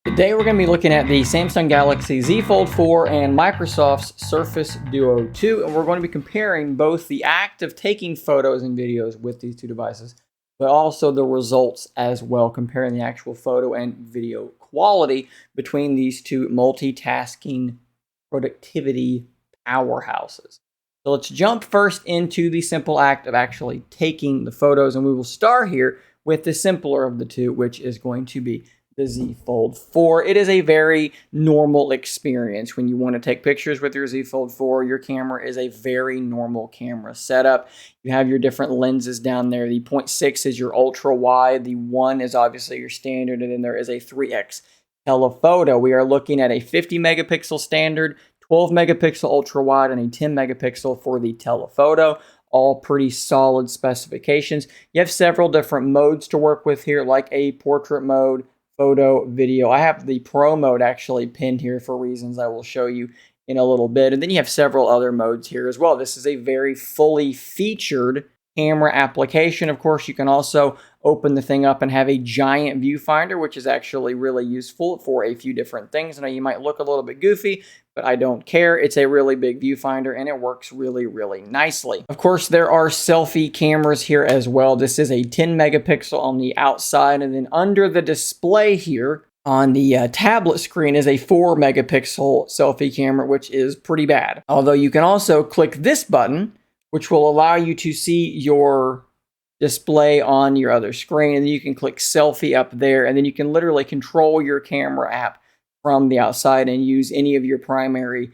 Today we're going to be looking at the Samsung Galaxy Z Fold 4 and Microsoft's Surface Duo 2, and we're going to be comparing both the act of taking photos and videos with these two devices, but also the results as well, comparing the actual photo and video quality between these two multitasking productivity powerhouses. So let's jump first into the simple act of actually taking the photos, and we will start here with the simpler of the two, which is going to be the Z Fold 4. It is a very normal experience when you want to take pictures with your Z Fold 4. Your camera is a very normal camera setup. You have your different lenses down there. The 0.6 is your ultra wide. The 1 is obviously your standard, and then there is a 3x telephoto. We are looking at a 50 megapixel standard, 12 megapixel ultra wide, and a 10 megapixel for the telephoto. All pretty solid specifications. You have several different modes to work with here, like a portrait mode, photo, video. I have the Pro mode actually pinned here for reasons I will show you in a little bit. And then you have several other modes here as well. This is a very fully featured camera application. Of course, you can also open the thing up and have a giant viewfinder, which is actually really useful for a few different things. I know you might look a little bit goofy, but I don't care. It's a really big viewfinder and it works really, really nicely. Of course, there are selfie cameras here as well. This is a 10 megapixel on the outside, and then under the display here on the tablet screen is a 4 megapixel selfie camera, which is pretty bad. Although you can also click this button, which will allow you to see your display on your other screen, and then you can click selfie up there, and then you can literally control your camera app from the outside and use any of your primary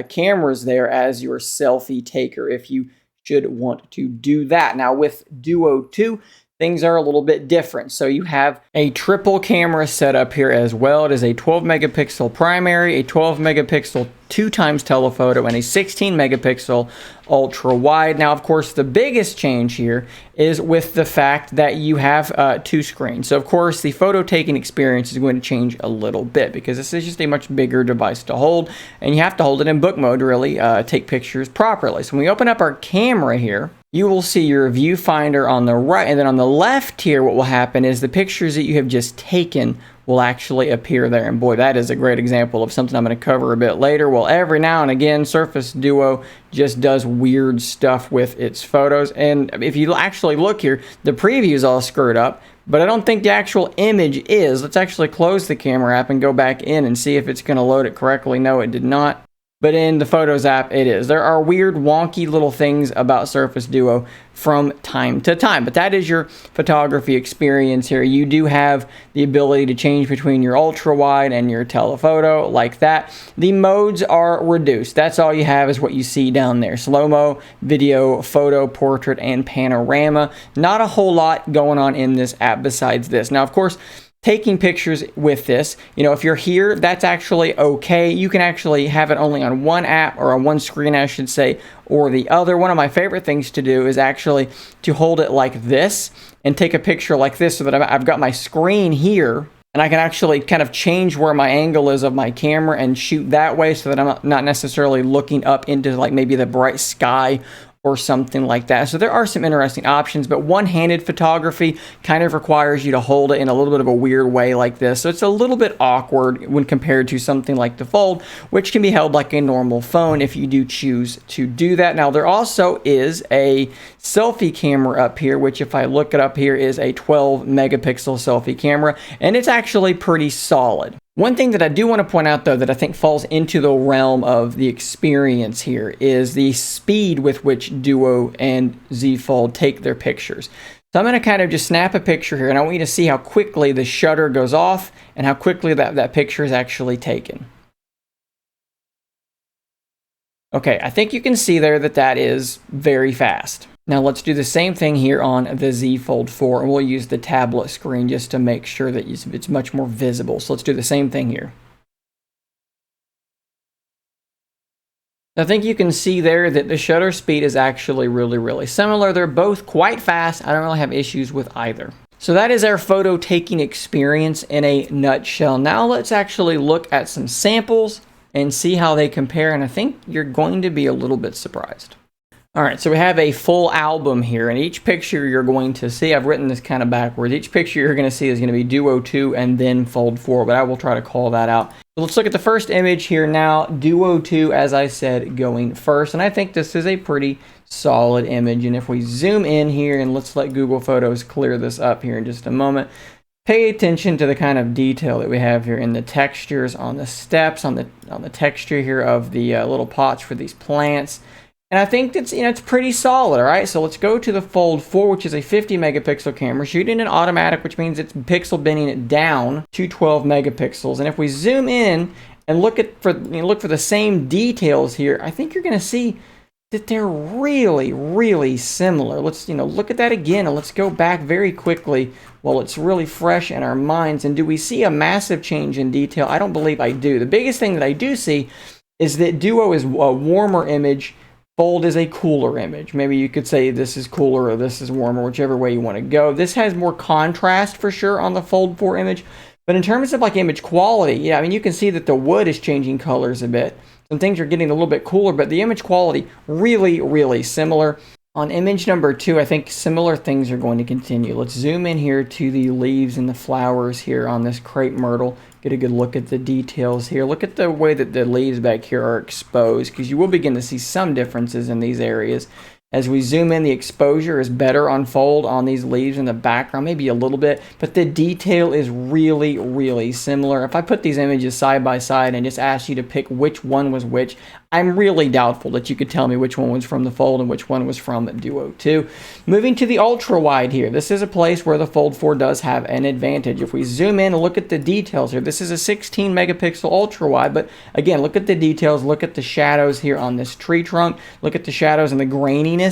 cameras there as your selfie taker if you should want to do that. Now with Duo 2, things are a little bit different. So you have a triple camera setup here as well. It is a 12 megapixel primary, a 12 megapixel 2x telephoto, and a 16 megapixel ultra wide. Now, of course, the biggest change here is with the fact that you have two screens. So, of course, the photo taking experience is going to change a little bit because this is just a much bigger device to hold, and you have to hold it in book mode to really take pictures properly. So when we open up our camera here, you will see your viewfinder on the right, and then on the left here, what will happen is the pictures that you have just taken will actually appear there. And boy, that is a great example of something I'm going to cover a bit later. Well, every now and again, Surface Duo just does weird stuff with its photos. And if you actually look here, the preview is all screwed up, but I don't think the actual image is. Let's actually close the camera app and go back in and see if it's going to load it correctly. No, it did not. But in the Photos app, it is. There are weird, wonky little things about Surface Duo from time to time. But that is your photography experience here. You do have the ability to change between your ultra-wide and your telephoto like that. The modes are reduced. That's all you have is what you see down there. Slow-mo, video, photo, portrait, and panorama. Not a whole lot going on in this app besides this. Now, of course, taking pictures with this, if you're here, that's actually okay. You can actually have it only on one app, or on one screen, I should say, or the other. One of my favorite things to do is actually to hold it like this and take a picture like this so that I've got my screen here, and I can actually kind of change where my angle is of my camera and shoot that way so that I'm not necessarily looking up into like maybe the bright sky or something like that. So there are some interesting options, but one-handed photography kind of requires you to hold it in a little bit of a weird way like this. So it's a little bit awkward when compared to something like the Fold, which can be held like a normal phone if you do choose to do that. Now, there also is a selfie camera up here, which if I look it up here is a 12 megapixel selfie camera, and it's actually pretty solid. One thing that I do want to point out, though, that I think falls into the realm of the experience here is the speed with which Duo and Z Fold take their pictures. So I'm going to kind of just snap a picture here, and I want you to see how quickly the shutter goes off and how quickly that picture is actually taken. Okay, I think you can see there that that is very fast. Now let's do the same thing here on the Z Fold 4, and we'll use the tablet screen just to make sure that it's much more visible. So let's do the same thing here. I think you can see there that the shutter speed is actually really, really similar. They're both quite fast. I don't really have issues with either. So that is our photo taking experience in a nutshell. Now let's actually look at some samples and see how they compare, and I think you're going to be a little bit surprised. All right, so we have a full album here, and each picture you're going to see, I've written this kind of backwards, each picture you're going to see is going to be Duo 2 and then Fold 4, but I will try to call that out. So let's look at the first image here now, Duo 2, as I said, going first, and I think this is a pretty solid image, and if we zoom in here, and let's let Google Photos clear this up here in just a moment, pay attention to the kind of detail that we have here in the textures on the steps, on the texture here of the little pots for these plants. And I think that's, it's pretty solid, all right? So let's go to the Fold 4, which is a 50 megapixel camera, shooting in automatic, which means it's pixel binning it down to 12 megapixels. And if we zoom in and look for the same details here, I think you're going to see that they're really, really similar. Let's, look at that again, and let's go back very quickly while it's really fresh in our minds. And do we see a massive change in detail? I don't believe I do. The biggest thing that I do see is that Duo is a warmer image, Fold is a cooler image. Maybe you could say this is cooler or this is warmer, whichever way you want to go. This has more contrast for sure on the Fold 4 image. But in terms of like image quality, yeah, I mean, you can see that the wood is changing colors a bit. Some things are getting a little bit cooler, but the image quality really, really similar. On image number 2, I think similar things are going to continue. Let's zoom in here to the leaves and the flowers here on this crepe myrtle. Get a good look at the details here. Look at the way that the leaves back here are exposed, because you will begin to see some differences in these areas. As we zoom in, the exposure is better on Fold on these leaves in the background, maybe a little bit, but the detail is really, really similar. If I put these images side by side and just asked you to pick which one was which, I'm really doubtful that you could tell me which one was from the Fold and which one was from Duo 2. Moving to the ultra wide here, this is a place where the Fold 4 does have an advantage. If we zoom in and look at the details here, this is a 16 megapixel ultra wide, but again, look at the details, look at the shadows here on this tree trunk, look at the shadows and the graininess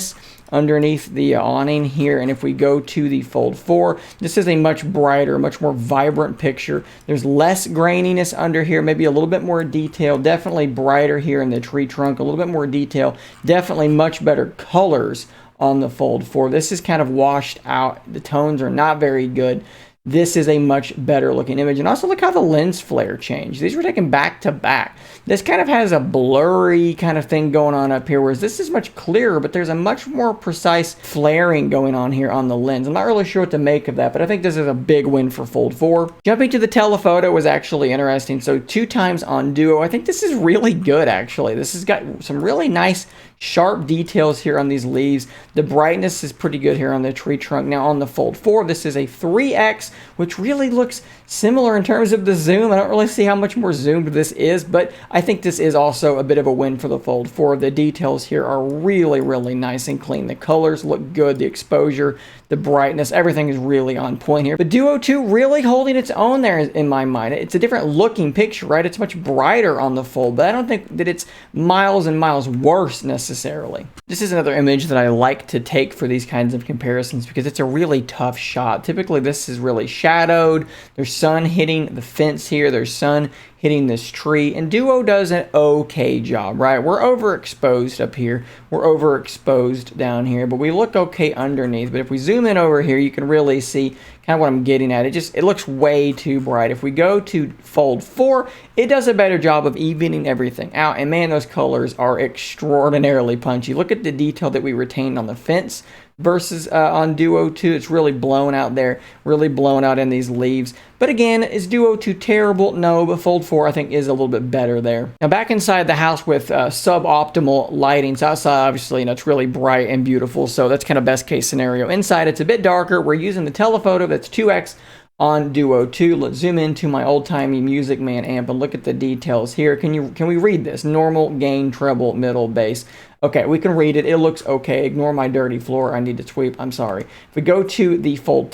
underneath the awning here. And if we go to the Fold 4, this is a much brighter, much more vibrant picture. There's less graininess under here, maybe a little bit more detail, definitely brighter here in the tree trunk, a little bit more detail, definitely much better colors on the Fold 4. This is kind of washed out. The tones are not very good. This is a much better looking image. And also look how the lens flare changed. These were taken back to back. This kind of has a blurry kind of thing going on up here, whereas this is much clearer, but there's a much more precise flaring going on here on the lens. I'm not really sure what to make of that, but I think this is a big win for Fold 4. Jumping to the telephoto was actually interesting. So 2 times on Duo. I think this is really good, actually. This has got some really nice sharp details here on these leaves. The brightness is pretty good here on the tree trunk. Now on the Fold 4, this is a 3x, which really looks similar in terms of the zoom. I don't really see how much more zoomed this is, but I think this is also a bit of a win for the Fold 4. The details here are really, really nice and clean. The colors look good. The exposure, the brightness, everything is really on point here. But Duo 2 really holding its own there in my mind. It's a different looking picture, right? It's much brighter on the Fold, but I don't think that it's miles and miles worse necessarily. This is another image that I like to take for these kinds of comparisons because it's a really tough shot. Typically this is really shadowed. There's sun hitting the fence here. There's sun hitting this tree, and Duo does an okay job, right? We're overexposed up here. We're overexposed down here, but we look okay underneath. But if we zoom in over here, you can really see kind of what I'm getting at. It looks way too bright. If we go to Fold 4, it does a better job of evening everything out, and man, those colors are extraordinarily punchy. Look at the detail that we retained on the fence versus on Duo 2. It's really blown out there, really blown out in these leaves. But again, is Duo 2 terrible? No, but Fold 4 I think is a little bit better there. Now back inside the house with suboptimal lighting. So outside, obviously, it's really bright and beautiful, so that's kind of best case scenario. Inside, it's a bit darker. We're using the telephoto that's 2x on Duo 2. Let's zoom into my old-timey Music Man amp and look at the details here. Can we read this? Normal, gain, treble, middle, bass. Okay, we can read it. It looks okay. Ignore my dirty floor. I need to sweep. I'm sorry. If we go to the Fold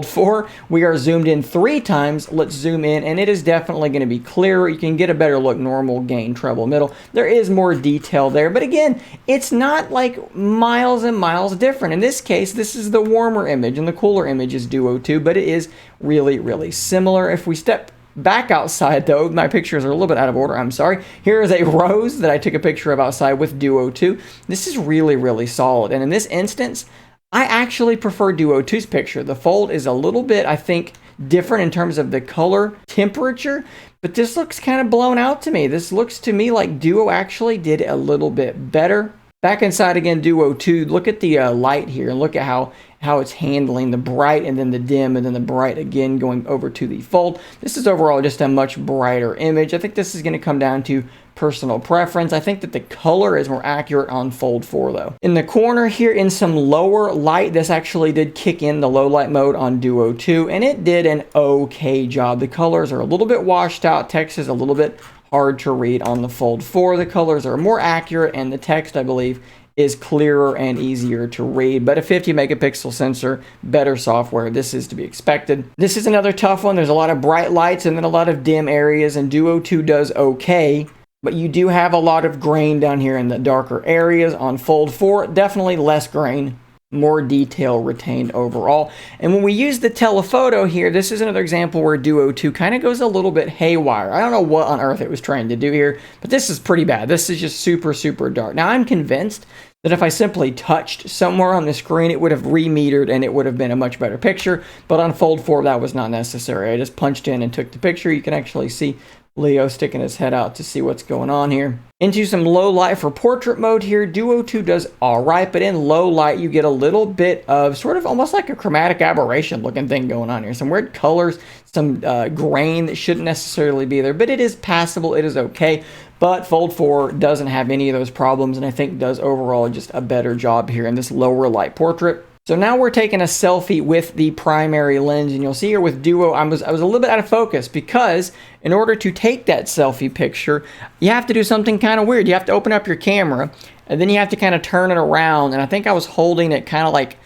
4, we are zoomed in 3 times. Let's zoom in, and it is definitely going to be clearer. You can get a better look. Normal, gain, treble, middle. There is more detail there, but again, it's not like miles and miles different. In this case, this is the warmer image, and the cooler image is Duo 2, but it is really, really similar. If we step back outside, though, my pictures are a little bit out of order. I'm sorry. Here is a rose that I took a picture of outside with Duo 2. This is really, really solid. And in this instance, I actually prefer Duo 2's picture. The Fold is a little bit, I think, different in terms of the color temperature, but this looks kind of blown out to me. This looks to me like Duo actually did a little bit better. Back inside again, Duo 2, look at the light here and look at how it's handling the bright and then the dim and then the bright again going over to the fold. This is overall just a much brighter image. I think this is going to come down to personal preference. I think that the color is more accurate on Fold 4 though. In the corner here in some lower light, this actually did kick in the low light mode on Duo 2 and it did an okay job. The colors are a little bit washed out, text is a little bit hard to read on the Fold 4. The colors are more accurate and the text, I believe, is clearer and easier to read, but a 50 megapixel sensor, better software, this is to be expected. This is another tough one. There's a lot of bright lights and then a lot of dim areas, and Duo 2 does okay, but you do have a lot of grain down here in the darker areas. On Fold 4, definitely less grain, more detail retained overall. And when we use the telephoto here, this is another example where Duo 2 kind of goes a little bit haywire. I don't know what on earth it was trying to do here, but this is pretty bad. This is just super, super dark. Now, I'm convinced that if I simply touched somewhere on the screen, it would have remetered and it would have been a much better picture. But on Fold 4, that was not necessary. I just punched in and took the picture. You can actually see Leo sticking his head out to see what's going on here. Into some low light for portrait mode here, Duo 2 does all right, but in low light, you get a little bit of sort of almost like a chromatic aberration looking thing going on here. Some weird colors, some grain that shouldn't necessarily be there, but it is passable, it is okay. But Fold 4 doesn't have any of those problems, and I think does overall just a better job here in this lower light portrait. So now we're taking a selfie with the primary lens, and you'll see here with Duo, I was a little bit out of focus because in order to take that selfie picture, you have to do something kind of weird. You have to open up your camera, and then you have to kind of turn it around, and I think I was holding it kind of like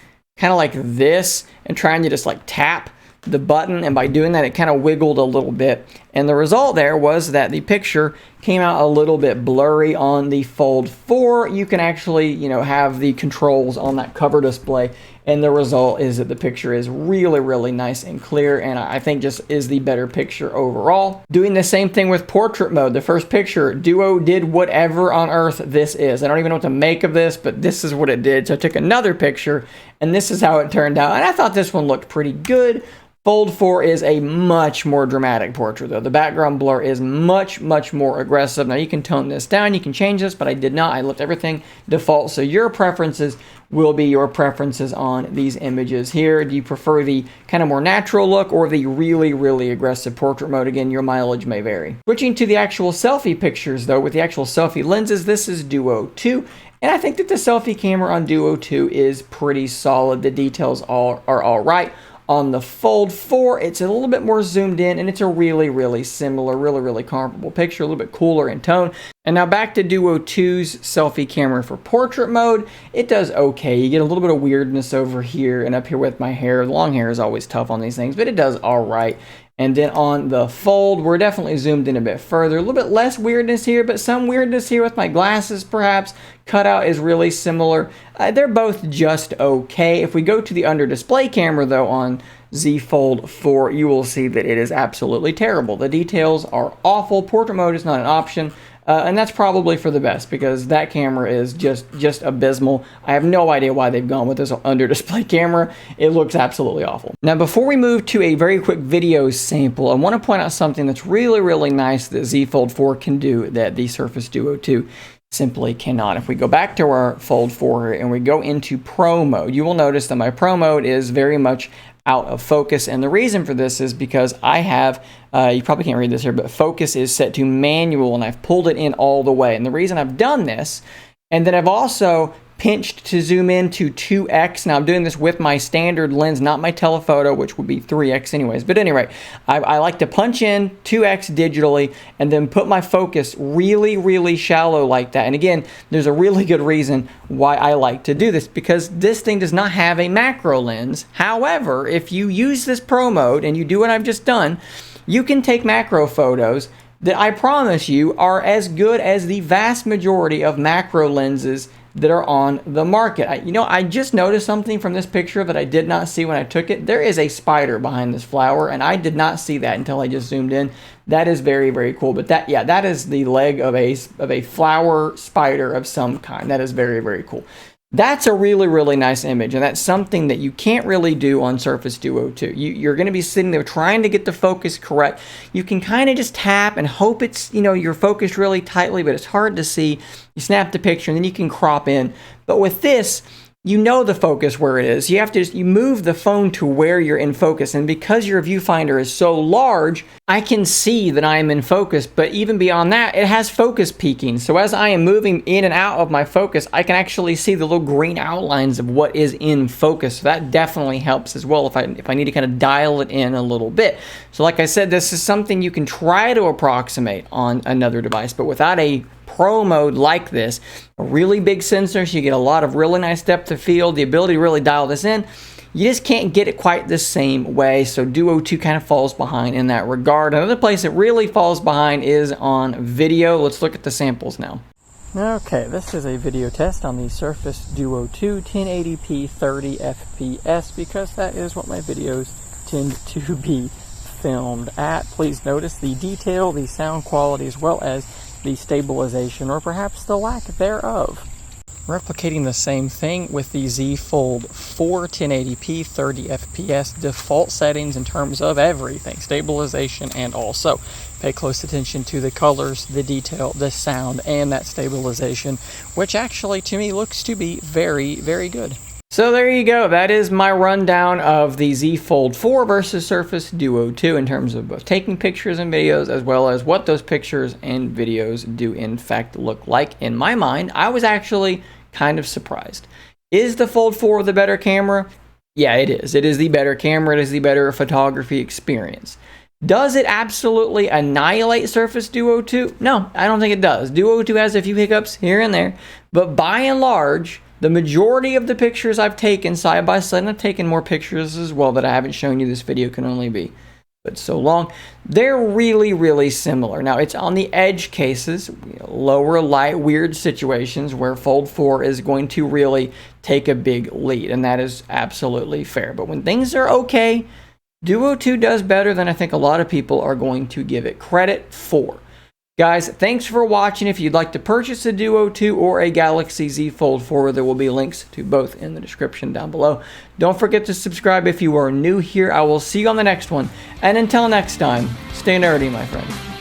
this and trying to just like tap the button, and by doing that it kind of wiggled a little bit, and the result there was that the picture came out a little bit blurry. On the Fold 4 you can actually have the controls on that cover display, and the result is that the picture is really nice and clear, and I think just is the better picture overall. Doing the same thing with portrait mode, the first picture, Duo did whatever on earth this is. I don't even know what to make of this, but this is what it did. So I took another picture and this is how it turned out, and I thought this one looked pretty good. Fold 4 is a much more dramatic portrait though. The background blur is much more aggressive. Now you can tone this down, you can change this, but I did not. I left everything default. So your preferences will be your preferences on these images here. Do you prefer the kind of more natural look or the really aggressive portrait mode? Again, your mileage may vary. Switching to the actual selfie pictures though, with the actual selfie lenses, this is Duo 2. And I think that the selfie camera on Duo 2 is pretty solid. The details are all right. On the Fold 4, it's a little bit more zoomed in, and it's a really similar, really comparable picture, a little bit cooler in tone. And now back to Duo 2's selfie camera for portrait mode. It does okay. You get a little bit of weirdness over here and up here with my hair. The long hair is always tough on these things, but it does all right. And then on the Fold, we're definitely zoomed in a bit further. A little bit less weirdness here, but some weirdness here with my glasses perhaps. Cutout is really similar. They're both just okay. If we go to the under display camera though on Z Fold 4, you will see that it is absolutely terrible. The details are awful. Portrait mode is not an option. And that's probably for the best because that camera is just abysmal. I have no idea why they've gone with this under display camera. It looks absolutely awful. Now before we move to a very quick video sample, I want to point out something that's really nice that Z Fold 4 can do that the Surface Duo 2 simply cannot. If we go back to our Fold 4 and we go into Pro mode, you will notice that my Pro mode is very much out of focus, and the reason for this is because I have, you probably can't read this here, but focus is set to manual and I've pulled it in all the way. And the reason I've done this, and then I've also pinched to zoom in to 2x. Now I'm doing this with my standard lens, not my telephoto, which would be 3x anyways. But anyway, I like to punch in 2x digitally and then put my focus really shallow like that. And again, there's a really good reason why I like to do this, because this thing does not have a macro lens. However, if you use this Pro mode and you do what I've just done, you can take macro photos that I promise you are as good as the vast majority of macro lenses that are on the market. I just noticed something from this picture that I did not see when I took it. There is a spider behind this flower, and I did not see that until I just zoomed in. That is very cool. But that is the leg of a flower spider of some kind. That is very cool. That's a really, really nice image, and that's something that you can't really do on Surface Duo 2. You're going to be sitting there trying to get the focus correct. You can kind of just tap and hope it's, you're focused really tightly, but it's hard to see. You snap the picture, and then you can crop in. But with this, you know the focus where it is. You have to you move the phone to where you're in focus, and because your viewfinder is so large, I can see that I am in focus, but even beyond that, it has focus peaking. So as I am moving in and out of my focus, I can actually see the little green outlines of what is in focus. So that definitely helps as well if I need to kind of dial it in a little bit. So like I said, this is something you can try to approximate on another device, but without a pro mode like this, a really big sensor, so you get a lot of really nice depth of field, the ability to really dial this in, you just can't get it quite the same way. So Duo 2 kind of falls behind in that regard. Another place it really falls behind is on video. Let's look at the samples now. Okay, this is a video test on the Surface Duo 2 1080p 30 FPS because that is what my videos tend to be filmed at. Please notice the detail, the sound quality, as well as the stabilization, or perhaps the lack thereof. Replicating the same thing with the Z Fold 4 1080p 30 FPS default settings in terms of everything, stabilization, and also pay close attention to the colors, the detail, the sound, and that stabilization, which actually to me looks to be very, very good. So there you go. That is my rundown of the Z Fold 4 versus Surface Duo 2 in terms of both taking pictures and videos, as well as what those pictures and videos do in fact look like. In my mind, I was actually kind of surprised. Is the Fold 4 the better camera? Yeah, it is. It is the better camera. It is the better photography experience. Does it absolutely annihilate Surface Duo 2? No, I don't think it does. Duo 2 has a few hiccups here and there, but by and large, the majority of the pictures I've taken side by side, and I've taken more pictures as well that I haven't shown you, this video can only be but so long, they're really, really similar. Now, it's on the edge cases, lower light, weird situations where Fold 4 is going to really take a big lead, and that is absolutely fair. But when things are okay, Duo 2 does better than I think a lot of people are going to give it credit for. Guys, thanks for watching. If you'd like to purchase a Duo 2 or a Galaxy Z Fold 4, there will be links to both in the description down below. Don't forget to subscribe if you are new here. I will see you on the next one. And until next time, stay nerdy, my friends.